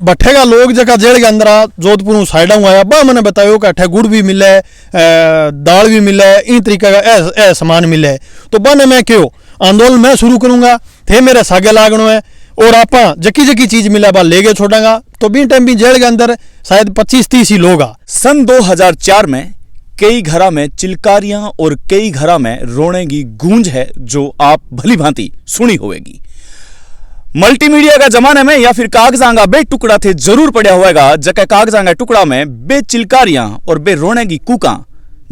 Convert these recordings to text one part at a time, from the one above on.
बैठेगा लोग जगह जेल के अंदर जोधपुर साइड आया बा मैंने बतायो कि अठे गुड़ भी मिले, दाल भी मिले, इन तरीके का सामान मिले। तो बने मैं क्यों आंदोलन मैं शुरू करूंगा थे मेरे सागे लागनो है और आप जकी जकी चीज मिले बा लेके छोड़ांगा। तो बी टाइम भी जेल के अंदर शायद 25-30 ही लोग आ। सन 2004 में कई घरा में चिलकारियां और कई घरा में रोने की गूंज है जो आप भली भांति सुनी होगी। मल्टीमीडिया का जमाने में या फिर कागजांगा बे टुकड़ा थे जरूर पड़ा होगा जके कागजांगा टुकड़ा में बे चिलकारियां और बे रोने की कूका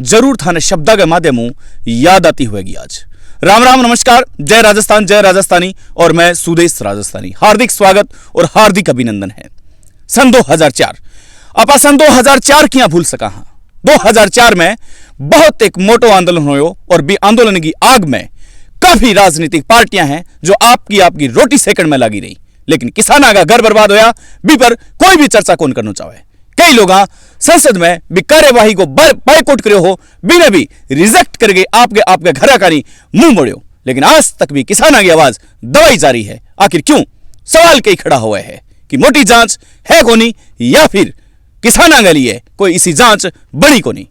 जरूर थाने शब्दा के माध्यमों याद आती होगी। आज राम राम नमस्कार, जय राजस्थान, जय राजस्थानी और मैं सुदेश राजस्थानी। हार्दिक स्वागत और हार्दिक अभिनंदन है। सन 2004 अपा सन 2004 किया भूल सका। 2004 में बहुत एक मोटो आंदोलन हो और भी आंदोलन की आग में काफी राजनीतिक पार्टियां हैं जो आपकी रोटी सेकंड में लगी रही, लेकिन किसाना का घर बर्बाद होया भी पर कोई भी चर्चा कौन करना चाहे। कई लोग संसद में भी कार्यवाही को बायकॉट करे हो बिना भी रिजेक्ट करके आपके घर का मुंह मोड़ो, लेकिन आज तक भी किसाना की आवाज दबाई जा रही है। आखिर क्यों? सवाल कई खड़ा हुआ है कि मोटी जांच है कोनी या फिर किसाना के लिए कोई इसी जांच बड़ी कोनी।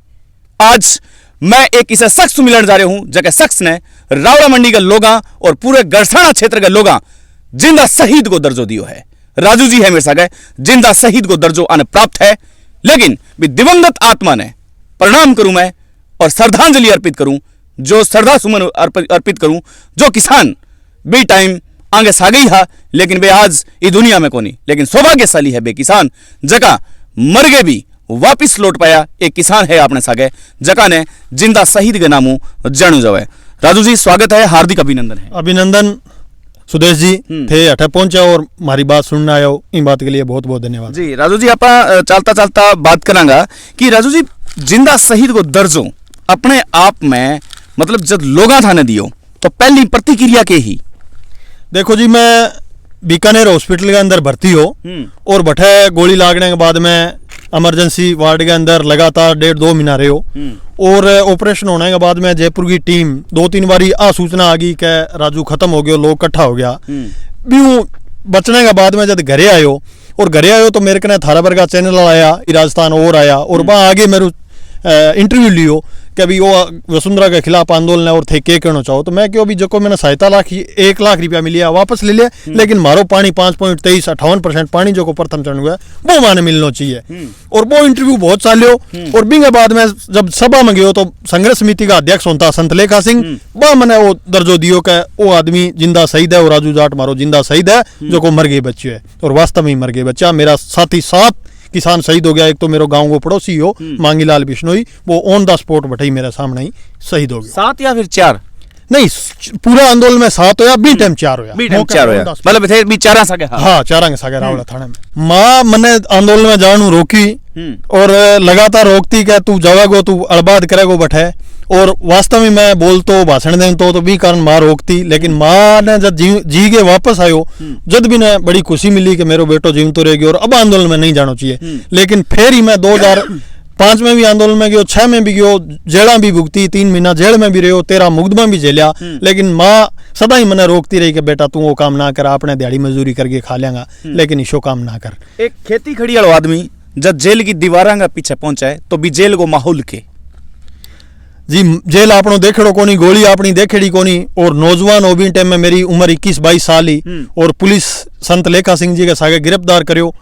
आज मैं एक इसे शख्स मिलने जा रहा हूं जगह शख्स ने रावड़ा मंडी के लोगा और पूरे गरसाना क्षेत्र के लोगा जिंदा शहीद को दर्जो दियो है। राजू जी है मेरे साथ, जिंदा शहीद को दर्जो आने प्राप्त है, लेकिन भी दिवंगत आत्मा ने प्रणाम करूं मैं और श्रद्धांजलि अर्पित करूं, जो श्रद्धा सुमन अर्पित करूं जो किसान बे टाइम आगे सागई हा लेकिन बे आज इस दुनिया में कोनी, लेकिन सौभाग्यशाली है बे किसान जका मर गए भी वापिस लौट पाया। एक किसान है आपने सागे जका ने जिंदा शहीद के नामों जानू जावे। राजू जी स्वागत है, हार्दिक अभिनंदन है। अभिनंदन सुदेश जी थे अठे पहुंचा और हमारी बात सुनना आयो, इन बात के लिए बहुत बहुत धन्यवाद जी। राजू जी आप चलता चलता बात करांगा कि राजू जी जिंदा शहीद को दर्जो अपने आप में मतलब जब लोगा थाने दियो तो पहली प्रतिक्रिया के ही देखो जी, मैं बीकानेर हॉस्पिटल के अंदर भर्ती हो और बठे गोली लागने के बाद में इमरजेंसी वार्ड के अंदर लगातार 1.5-2 महीना रहे हो और ऑपरेशन होने के बाद में जयपुर की टीम 2-3 बारी आ सूचना आ गई कि राजू खत्म हो गया, लोग इकट्ठा हो गया। भी बचने के बाद में जब घरे आयो और घरे आयो तो मेरे कने थारा वर्गा चैनल आया, राजस्थान और आया और वहाँ आगे मेरे इंटरव्यू लियो कि अभी वो वसुंधरा के खिलाफ आंदोलन है और थे के कहना चाहो। तो मैं क्यों अभी जो मैंने 1 लाख रुपया मिलिया वापस ले लिया, लेकिन मारो पानी 5.23-58% पानी जो को प्रथम चरण हुआ वो माने मिलना चाहिए। और वो इंटरव्यू बहुत चालियो और बिंगे बाद में जब सभा में गयो तो संघर्ष समिति का अध्यक्ष होता संत लेखा सिंह वह मैंने वो दर्जो दियो कि वो आदमी जिंदा शहीद है और राजू जाट मारो जिंदा शहीद है जो को मर गए बच्चे है। और वास्तव में मर गए बच्चा, मेरा साथी 7 किसान शहीद हो गया। एक तो मेरे गांव को पड़ोसी हो मांगीलाल बिश्नोई, वो ऑन द स्पॉट बैठे मेरे सामने ही शहीद हो गया। 7 या फिर 4 नहीं, पूरा आंदोलन में 7 होया, बी टाइम 4 होया, मतलब थे भी 4 सागे। हाँ 4 सागे रावड़ा थाने में। माँ मने आंदोलन में जानू रोकी और लगातार रोकती कि तू जावेगो, तू अड़बाद करेगो बैठे। और वास्तव में मैं बोलतो भाषण दें तो भी कारण माँ रोकती, लेकिन माँ ने जब जी के वापस आयो जब भी ने बड़ी खुशी मिली कि मेरे बेटो जीव तो रह गयो और अब आंदोलन में नहीं जाना चाहिए। लेकिन फिर ही मैं 2005 में भी आंदोलन में गयो, 6 में भी गयो, जेड़ा भी भुगती, 3 महीना जेल में भी रहो, 13 मुकदमा भी झेलिया, लेकिन माँ सदा ही मैंने रोकती रही कि बेटा तू वो काम ना कर, अपने दिहाड़ी मजदूरी करके खा लेंगा, लेकिन इसो काम ना कर। एक खेती खड़ी वाला आदमी जब जेल की दीवारा का पीछे पहुंचा है तो भी जेल को माहौल के जी जेल आपनो देखेड़ो कोनी, गोली अपनी देखेड़ी कोनी और नौजवान हो भी टाइम में मेरी उम्र 21-22 साल ही और पुलिस संत लेखा सिंह जी के सागे गिरफ्तार करियो,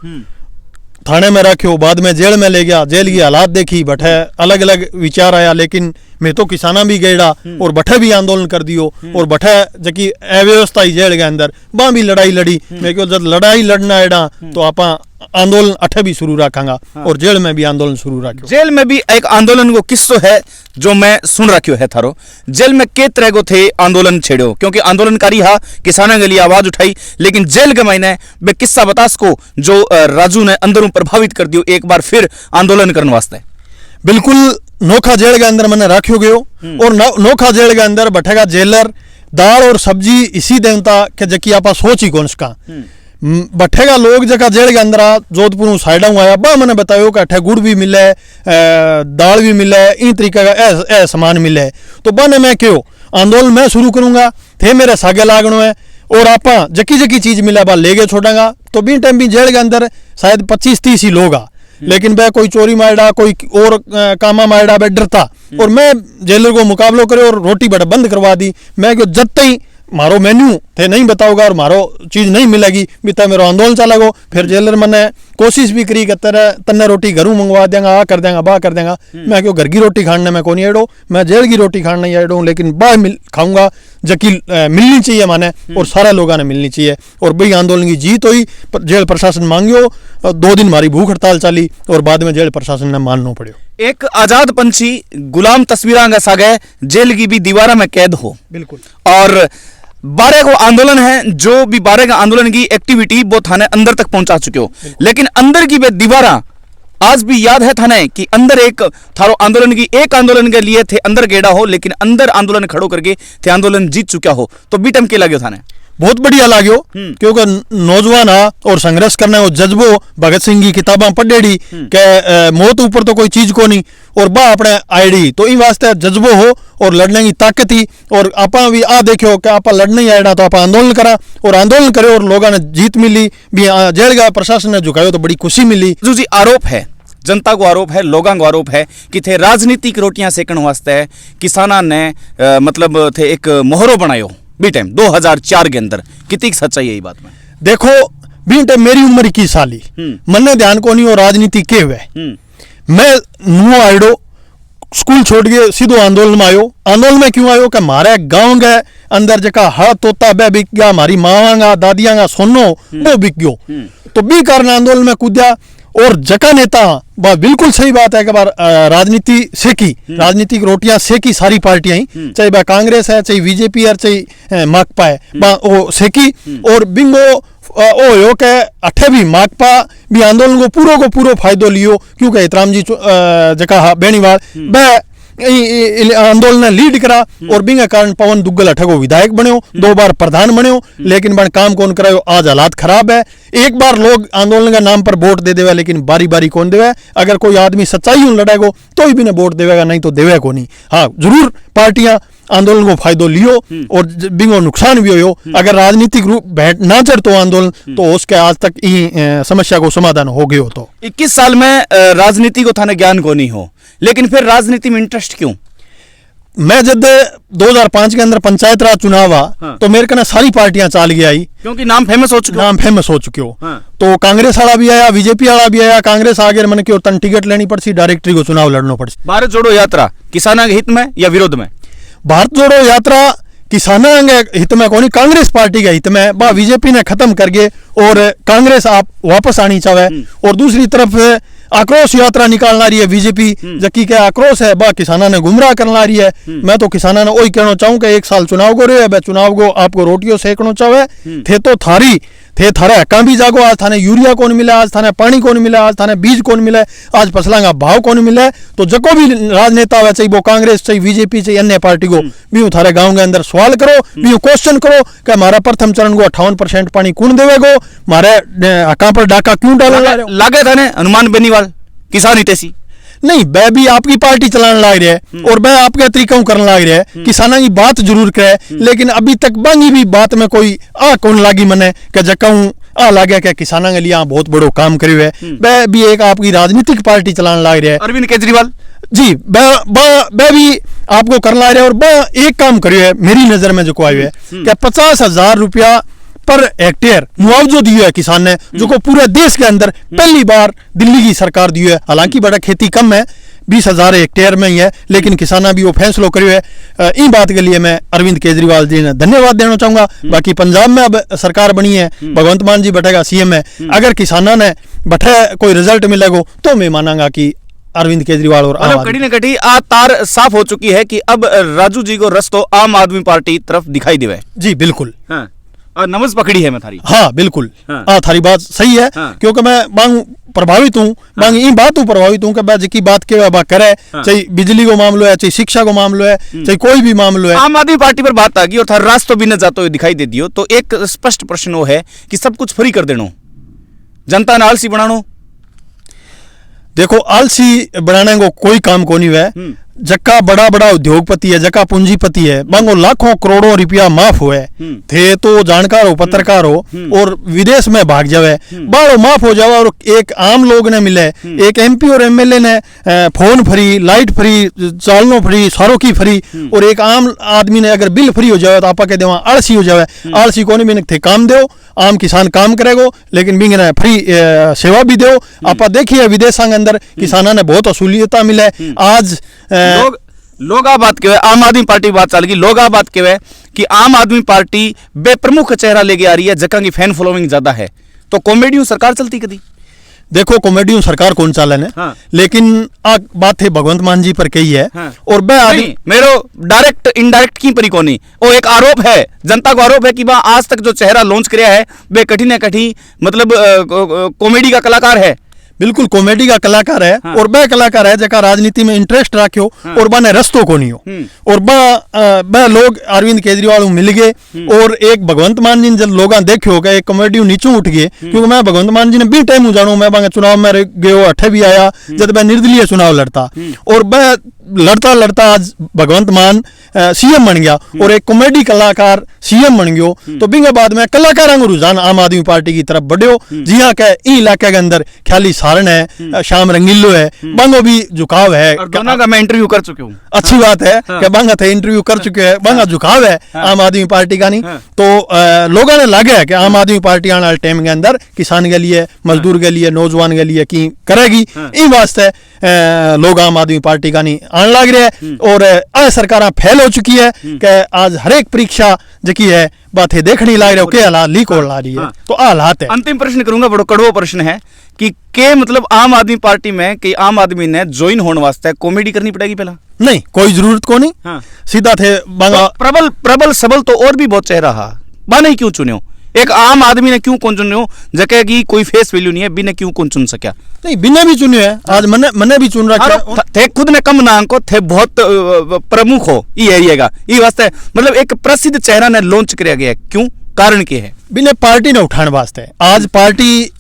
थाने में रखियो, बाद में जेल में ले गया। जेल की हालात देखी, बठे अलग अलग विचार आया, लेकिन मैं तो किसाना भी गएड़ा और बठे भी आंदोलन कर दियो और बठे जबकि अव्यवस्था ही जेल के अंदर वहां भी लड़ाई लड़ी। मैं क्यों जब लड़ाई लड़ना एड़ा तो आप आंदोलन अठे भी शुरू रखांगा और जेल में भी आंदोलन शुरू रखो। जेल में भी एक आंदोलन को किस्सो है जो मैं सुन रखियो है थारो। जेल में के तरह को थे आंदोलन छेड़ो क्योंकि आंदोलनकारी हा किसानों के लिए आवाज उठाई, लेकिन जेल के महीने बे किस्सा बतास को जो राजू ने अंदरों प्रभावित कर दियो एक बार फिर आंदोलन करने वास्ते। बिल्कुल नोखा जेल के अंदर मैंने रखियो गयो और नोखा जेल के अंदर बैठेगा जेलर, दाल और सब्जी इसी देवता के जकी आप सोच ही कौन का बैठेगा लोग जगह जेल के अंदर जोधपुर साइड आया बा मैंने बतायो कि अठे गुड़ भी मिले, दाल भी मिले, इन तरीके का सामान मिले। तो बने मैं क्यों आंदोलन मैं शुरू करूंगा थे मेरे सागे लागनो है और आप जकी जकी चीज मिले बा लेके छोड़ांगा। तो बी टाइम भी जेल के अंदर शायद 25-30 ही लोग आ, लेकिन वह कोई चोरी मारडा कोई और कामा मारडा वह डरता और मैं जेलर को मुकाबलो करे और रोटी बड़ा बंद करवा दी। मैं क्यों जब तक मारो मेन्यू थे नहीं बताओगा और मारो चीज नहीं मिलेगी बीता मेरो आंदोलन चलागो। फिर जेलर मैंने कोशिश भी करी कि तन्ने रोटी घरों मंगवा देंगा, आ कर देंगा, बा कर देंगा। मैं क्यों घर की रोटी खाने में को नहीं एडो, मैं जेल की रोटी खाने नहीं एडो, लेकिन बाह खाऊंगा जकी मिलनी चाहिए माने और सारे लोगों ने मिलनी चाहिए। और भाई आंदोलन की जीत हुई, जेल प्रशासन मांगियो, 2 दिन हमारी भूख हड़ताल चली और बाद में जेल प्रशासन ने मानना पड़ो। एक आजाद पंछी गुलाम तस्वीरां गसा गए, जेल की भी दीवारा में कैद हो। बिल्कुल। और 12 को आंदोलन है, जो भी 12 का आंदोलन की एक्टिविटी वो थाने अंदर तक पहुंचा चुके हो, लेकिन अंदर की वे दीवारा आज भी याद है थाने कि अंदर एक थारो आंदोलन की एक आंदोलन के लिए थे अंदर गेड़ा हो, लेकिन अंदर आंदोलन खड़ो करके थे आंदोलन जीत चुका हो। तो बी टाइम के लगे थाने बहुत बढ़िया लाग्यो, क्योंकि नौजवान आ और संघर्ष करना वो जज्बो भगत सिंह की किताबा पढ़ेड़ी के मौत ऊपर तो कोई चीज को नहीं और बा अपने आईडी तो इन वास्ते जज्बो हो और लड़ने की ताकत ही। और आपा भी आ देखो कि आपा लड़ने ही आएड़ा तो आप आंदोलन करा और आंदोलन करे और लोगों ने जीत मिली भी, जेल का प्रशासन ने झुकायो तो बड़ी खुशी मिली। जी आरोप है, जनता को आरोप है, लोगों को आरोप है कि थे राजनीतिक रोटियां सेकण वास्ते किसाना ने मतलब थे एक मोहरो बनायो बी टाइम 2004 के अंदर। कितनी सच्चाई है ये बात में? देखो बी टाइम मेरी उम्र 21 साल मन्ने ध्यान को नहीं और राजनीति के हुए मैं नुआ आइडो स्कूल छोड़ के सीधो आंदोलन में आयो। आंदोलन में क्यों आयो कि हमारे गांव के अंदर जका हड़ तोता बे बिक गया, हमारी मावांगा दादियांगा सोनो वो बिक गयो, तो बी कारण आंदोलन में कूद्या। और जका नेता बात बिल्कुल सही बात है कि बार राजनीति सेकी, राजनीतिक रोटियां सेकी सारी पार्टियां ही, चाहे बा कांग्रेस है, चाहे बीजेपी है, चाहे माकपा है, बा वो सेकी और बिंगो ओ यो के अठे भी माकपा भी आंदोलन को पूरो फायदो लियो, क्योंकि इतराम जी जका बेनीवाल बे आंदोलन ने लीड करा और बिंगे कारण पवन दुग्गल अठे को विधायक बन्यो, 2 बार प्रधान बन्यो, लेकिन बन काम कौन करायो। आज हालात खराब है, एक बार लोग आंदोलन के नाम पर वोट दे देवे, लेकिन बारी बारी कौन देवे। अगर कोई आदमी सच्चाई लड़ेगो तो ही भी ने वोट देवेगा, नहीं तो देवे को नहीं। हाँ जरूर पार्टियां आंदोलन को फायदो लियो और बिंगो नुकसान भी हो। अगर राजनीतिक रूप बैठ ना चढ़तो आंदोलन तो उसके आज तक समस्या को समाधान हो गयो। तो 21 साल में राजनीति को थाने ज्ञान को नहीं हो, लेकिन फिर राजनीति में इंटरेस्ट क्यों? मैं जब 2005 के अंदर पंचायत राज चुनाव आ तो मेरे कने सारी पार्टियां चाल गई आई, क्योंकि नाम फेमस हो चुके हो। तो कांग्रेस वाला भी आया, बीजेपी वाला भी आया। कांग्रेस आगे मन की तन टिकट लेनी पड़सी, डायरेक्टरी को चुनाव लड़ना पड़सी। भारत जोड़ो यात्रा किसाना के हित में या विरोध में? भारत जोड़ो यात्रा किसाना के हित में कोनी, कांग्रेस पार्टी के हित में। बा बीजेपी ने खत्म करके और कांग्रेस आप वापस आनी चाहे। और दूसरी तरफ आक्रोश यात्रा निकालना रही है बीजेपी, जबकि क्या आक्रोश है बा किसाना ने गुमराह करना रही है। मैं तो किसाना ने वही कहना चाहूँ कि 1 साल चुनाव को रहे, चुनाव को आपको रोटियों सेकना चाहे थे तो थारे हक्का भी जागो। आज थाने यूरिया कौन मिला, आज थाने पानी कौन मिला, आज थाने बीज कौन मिला, आज फसलों का भाव कौन मिला। तो जको भी राजनेता हुआ, चाहे वो कांग्रेस, चाहे बीजेपी, चाहे अन्य पार्टी को भी थारे गांव के अंदर सवाल करो, भी क्वेश्चन करो कि हमारा प्रथम चरण को 58% पानी कौन देवेगो, हमारे हक्का पर डाका क्यों डाला लागे थाने हनुमान बेनीवाल किसान हितैषी नहीं। वह भी आपकी पार्टी चलाने लग रहा है और वह आपके तरीकों करने लग रहा है। किसानों की बात जरूर करे, लेकिन अभी तक बांगी भी बात में कोई कौन लागी मने कि जकाऊं लागे कि किसानों के लिए बहुत बड़ो काम करियो है। वह भी एक आपकी राजनीतिक पार्टी चलाने लग रहा है। अरविंद केजरीवाल जी वह भी आपको करने लग रहा है। और वह एक काम करियो है मेरी नजर में जो आयो है कि 50,000 रुपया पर हेक्टेयर मुआवजो दियो है किसान ने, जो को पूरे देश के अंदर पहली बार दिल्ली की सरकार दियो है। हालांकि बड़ा खेती कम है, 20,000 हेक्टेयर में ही है, लेकिन किसाना भी वो फैसलो करियो है। इन बात के लिए मैं अरविंद केजरीवाल जी ने धन्यवाद देना चाहूंगा। बाकी पंजाब में अब सरकार बनी है, भगवंत मान जी बैठेगा सीएम है। अगर किसाना ने बैठे कोई रिजल्ट मिलेगा तो मैं मानूंगा कि अरविंद केजरीवाल और कड़ी न कड़ी तार साफ हो चुकी है कि अब राजू जी को रस्तो आम आदमी पार्टी तरफ दिखाई देवे। जी बिल्कुल। हाँ। और नमज पकड़ी है मैं थारी। हाँ बिल्कुल। हाँ थारी बात सही है। क्योंकि मैं मांग प्रभावित हूँ, मांग इन बातों प्रभावित हूँ कि मैं जिकी बात के बात करे, चाहे बिजली को मामलो है, चाहे शिक्षा को मामलो है, चाहे कोई भी मामलो है। आम आदमी पार्टी पर बात आ गई और थार रास्ता भी न जाते हुए दिखाई दे दियो, तो एक स्पष्ट प्रश्न वो है कि सब कुछ फ्री कर देनो, जनता ने आलसी बनानो। देखो आलसी बनाने को कोई काम को नहीं है। जक्का बड़ा बड़ा उद्योगपति है, जक्का पूंजीपति है, बांगो लाखों करोड़ों रुपया माफ हुए थे तो जानकार हो, पत्रकार हो और विदेश में भाग जावे, बाड़ो माफ हो जावे और एक आम लोग ने मिले, एक एमपी और एमएलए ने फोन फ्री, लाइट फ्री, चालनो फ्री, सारों की फ्री, और एक आम आदमी ने अगर बिल फ्री हो जावे तो आपा के देवा आलसी हो जावे, आलसी कोनी भी थे काम दो, आम किसान काम करेगो लेकिन बिंग ने फ्री सेवा भी दो। आप देखिए विदेशों के अंदर किसानों ने बहुत असूलियत मिले। आज लोग आ बात के आम आदमी पार्टी बात चल गई, लोग आ बात के कि आम आदमी पार्टी बेप्रमुख चेहरा लेके आ रही है, जगह की फैन फॉलोइंग ज्यादा है, तो कॉमेडी सरकार चलती कदी? देखो कॉमेडी सरकार कौन चालन है, हाँ। लेकिन बात है भगवंत मान जी पर कही है, हाँ। और मेरो डायरेक्ट इनडायरेक्ट की परी कोनी, वो एक आरोप है, जनता को आरोप है कि वहां आज तक जो चेहरा लॉन्च किया है वे कठिन है कठिन मतलब कॉमेडी का कलाकार है, बिल्कुल कॉमेडी का कलाकार है, हाँ। और वह कलाकार है जका राजनीति में इंटरेस्ट रखियो, हाँ। और बने रस्तो को नहीं हो, और बह लोग अरविंद केजरीवाल मिल गए, और एक भगवंत मान जी जब लोग देखियो कि एक कॉमेडी नीचों उठ गए, क्योंकि मैं भगवंत मान जी ने भी टाइम जानू, मैं बांगे चुनाव में गयो, अठे भी आया जब मैं निर्दलीय चुनाव लड़ता, और वह लड़ता लड़ता आज भगवंत मान सीएम बन गया और एक कॉमेडी कलाकार सीएम बन गयो, तो बिंगे बाद में कलाकारों का रुझान आम आदमी पार्टी की तरफ बढ़ियो। जी हाँ, के इलाके के अंदर ख्याली सारण है, श्याम रंगीलो है, बांगो भी झुकाव है, और दोनों का मैं इंटरव्यू कर चुका हूँ, अच्छी बात है, हाँ। कि बांगा थे इंटरव्यू कर चुके हैं, बांगा झुकाव है, हाँ। आम आदमी पार्टी का नहीं, हाँ। तो लोगों ने लगे है कि आम आदमी पार्टी आने वाले टाइम के अंदर किसान के लिए, मजदूर के लिए, नौजवान के लिए की करेगी, हाँ। इन वास्ते लोग आम आदमी पार्टी का नहीं आने लग रहे हैं, और आज सरकार फेल हो चुकी है कि आज हर एक परीक्षा जकी है बात है देखने लग रहे हो के हालात लीक हो रही है, तो हालात है। अंतिम प्रश्न करूंगा, बड़ो कड़वा प्रश्न है कि के मतलब आम आदमी पार्टी में कि आम आदमी ने ज्वाइन होने वास्ते कॉमेडी करनी पड़ेगी पहला? नहीं, कोई जरूरत को नहीं, हाँ। सीधा थे तो प्रबल सबल तो और भी बहुत चेहरा हा, बा नहीं क्यों चुने हो? एक आम आदमी ने क्यों कौन चुने हो, जगह की कोई फेस वैल्यू नहीं है, बिना क्यों कौन चुन सका? नहीं, बिना भी चुने है, आज मने भी चुन रखा थे, खुद ने कम नाम को थे बहुत प्रमुख हो ये एरिया का, ये वास्ते मतलब एक प्रसिद्ध चेहरा ने लॉन्च किया गया, क्यों, कारण क्या है? बिना पार्टी ने उठाने वास्ते आज पार्टी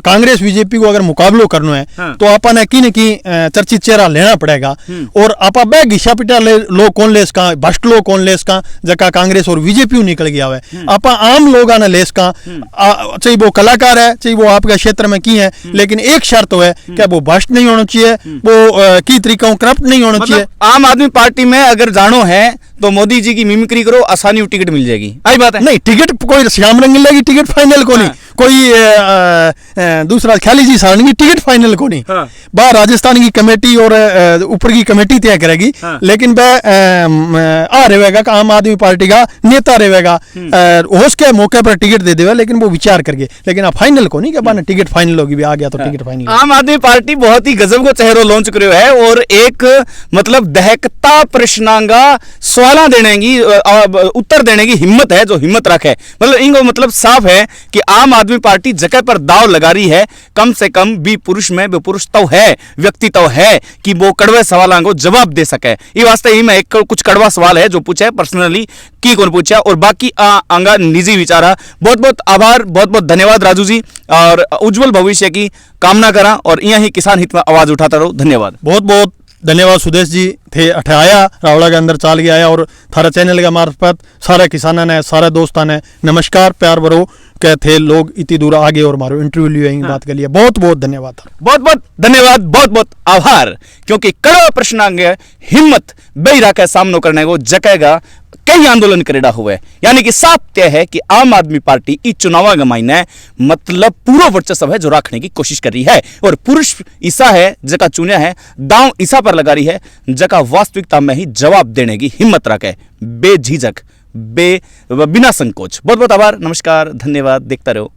कांग्रेस बीजेपी को अगर मुकाबलो करना है, हाँ। तो आपा ने की चर्चित चेहरा लेना पड़ेगा, और आपा बे घिसा पिटा लोग कौन ले इसका, भ्रष्ट लोग कौन ले इसका, जका कांग्रेस और बीजेपी निकल गया है, आपा आम लोग ने ले इसका, चाहे वो कलाकार है, चाहे वो आपके क्षेत्र में की है, लेकिन एक शर्त तो है कि वो भ्रष्ट नहीं होना चाहिए, वो की तरीका करप्ट नहीं होना चाहिए। आम आदमी पार्टी में अगर जानो है तो मोदी जी की मिमिक्री करो, आसानी टिकट मिल जाएगी, आई बात है। नहीं, टिकट कोई श्याम रंगीला की टिकट फाइनल को नहीं, कोई दूसरा ख्याली जी सारण की टिकट फाइनल को नहीं, हाँ। बा राजस्थान की कमेटी और ऊपर की कमेटी तय करेगी, हाँ। लेकिन वह रहेगा का आम आदमी पार्टी का नेता रहेगा, होश के मौके पर टिकट दे देगा, लेकिन वो विचार करके, लेकिन टिकट को नहीं कि बाने टिकट फाइनल होगी, भी आ गया तो टिकट फाइनल। आम आदमी पार्टी बहुत ही गजब को चेहरा लॉन्च करो है, और एक मतलब दहकता प्रश्नांगा सवाल देने की उत्तर देने की हिम्मत है, जो हिम्मत रखे, मतलब इनको मतलब साफ है कि आम आदमी पार्टी जगह पर दाव लगा रही है, कम से कम भी पुरुष में भी पुरुष तो है, व्यक्ति तो है कि वो कड़वे सवालों को जवाब दे सके। ये वास्ते ही में एक कुछ कड़वा सवाल है जो पूछा है पर्सनली की कौन पूछा, और बाकी अंगा निजी विचारा। बहुत बहुत आभार, बहुत बहुत धन्यवाद राजू जी, और उज्जवल भविष्य की कामना करा, और यही किसान हित में आवाज उठाता रहो। धन्यवाद, बहुत बहुत धन्यवाद सुदेश जी, थे अठाया रावड़ा के अंदर चाल गया, और थारा चैनल के मार्फत सारे किसानों ने, सारे दोस्तों ने नमस्कार प्यार भरो के थे लोग इतनी दूर आगे और मारो इंटरव्यू लिया, हाँ। बात के लिए बहुत बहुत धन्यवाद, बहुत बहुत धन्यवाद, बहुत बहुत आभार, क्योंकि कड़वा प्रश्नांग हिम्मत बेरा का सामना करने को जगेगा कई आंदोलन करेड़ा हुए, यानी कि साफ तय है कि आम आदमी पार्टी इस चुनाव का महीना मतलब पूरा वर्चस्व है जो रखने की कोशिश कर रही है, और पुरुष ईसा है जगह चुनिया है, दांव ईसा पर लगा रही है, जगह वास्तविकता में ही जवाब देने की हिम्मत रखे, बेझिझक बिना संकोच। बहुत बहुत आभार, नमस्कार, धन्यवाद, देखता रहो।